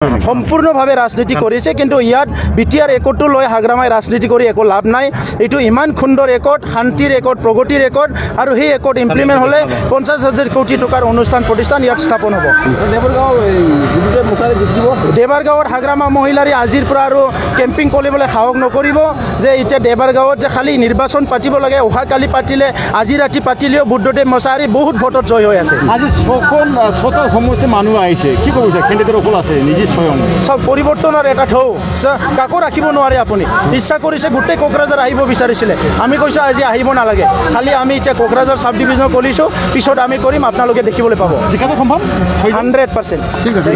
সম্পূৰ্ণভাৱে ৰাজনীতি কৰিছে কিন্তু ইয়াত বিটিআৰ একতটো লৈ হাগ্ৰামাই ৰাজনীতি কৰি একো লাভ নাই এইটো ইমান সুন্দৰ একত শান্তিৰ একত প্ৰগতিৰ একত আৰু সেই একত ইমপ্লিমেণ্ট হ'লে 50,000 কোটি টকাৰ অনুষ্ঠান প্ৰতিষ্ঠান ইয়াত স্থাপন হ'ব দেবাৰগাঁৱত হাগ্ৰামা মহিলাৰে আজিৰ পৰা আৰু কেম্পিং কৰিবলৈ সাহস নকৰিব যে এতিয়া দেবাৰগাঁৱত যে খালি নিৰ্বাচন পাতিব লাগে অহাকালি পাতিলে আজি ৰাতি পাতিলেও বুদ্ধদেৱ মছাহাৰী বহুত ভোটত জয় হৈ আছে আজি ছটা সমষ্টি মানুহ আহিছে কি ক'ব কেণ্ডিডেট অকল আছে নিজে সব পৰিৱৰ্তনৰ এটা ঢৌ কাকো ৰাখিব নোৱাৰে আপুনি ইচ্ছা কৰিছে গোটেই কোকৰাঝাৰ আহিব বিচাৰিছিলে আমি কৈছোঁ আজি আহিব নালাগে খালি আমি এতিয়া কোকৰাঝাৰ চাব ডিভিজন কৰিছোঁ পিছত আমি কৰিম আপোনালোকে দেখিবলৈ পাব 100%। ঠিক আছে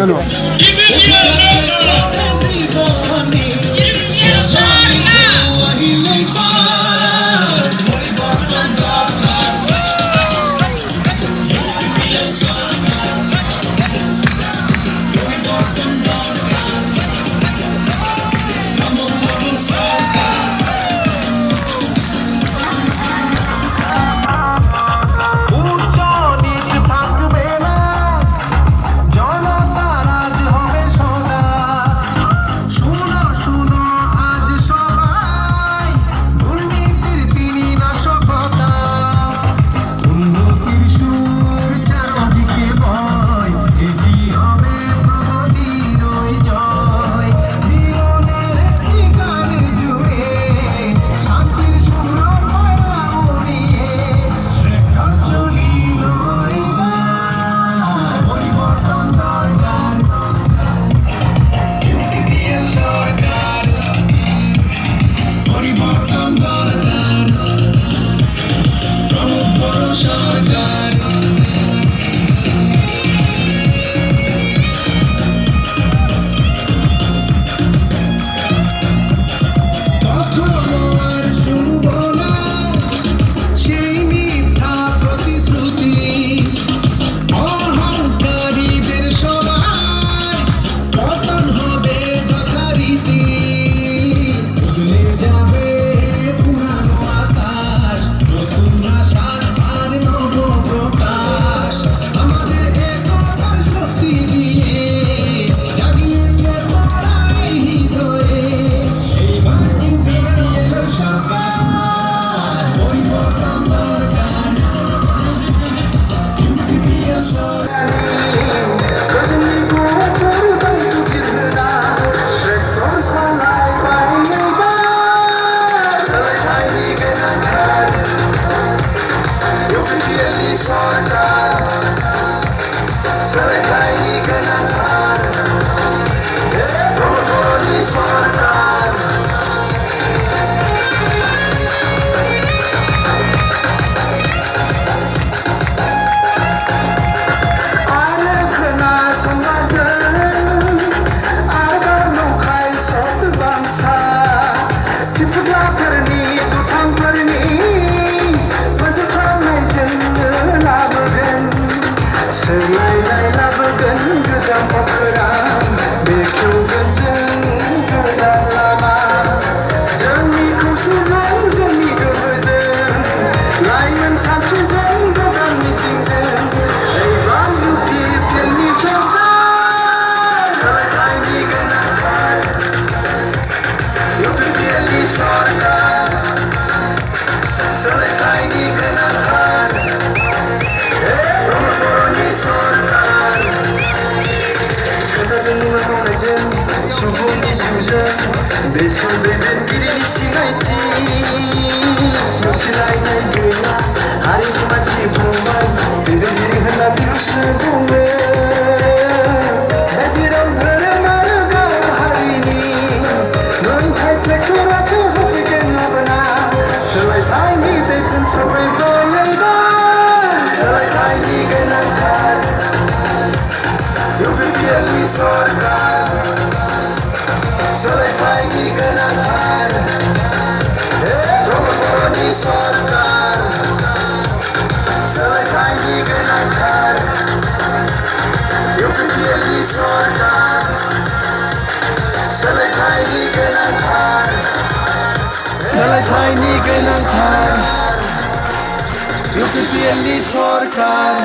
UPPLनि सरकार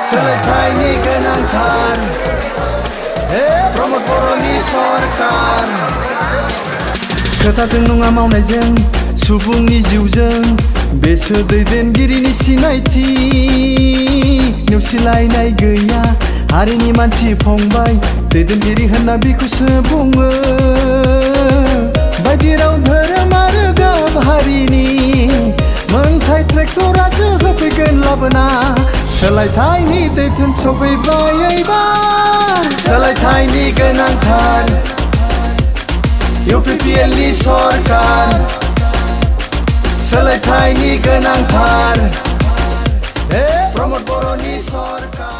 सोलोंथाइनि गोनांथार सरकार खोथाजों नङा मावनायजों सुबुंनि जिउजों बेसो दैदेनगिरिनि सिनायथि नेवसिलायनाय गैया हारिनि मानसि फंबाय दैदेनगिरि होनना बिखौसो बुङो बायदि राव धोरोम आरो गाब हारिनि मोनथाय ट्रेक्टरासो होफैगोन लाबोना सोलायथायनि दैथोन सफैबाय एबार सोलायथायनि गोनांथार UPPLनि सरकार सोलायथायनि गोनांथार प्रमद बर'नि सरकार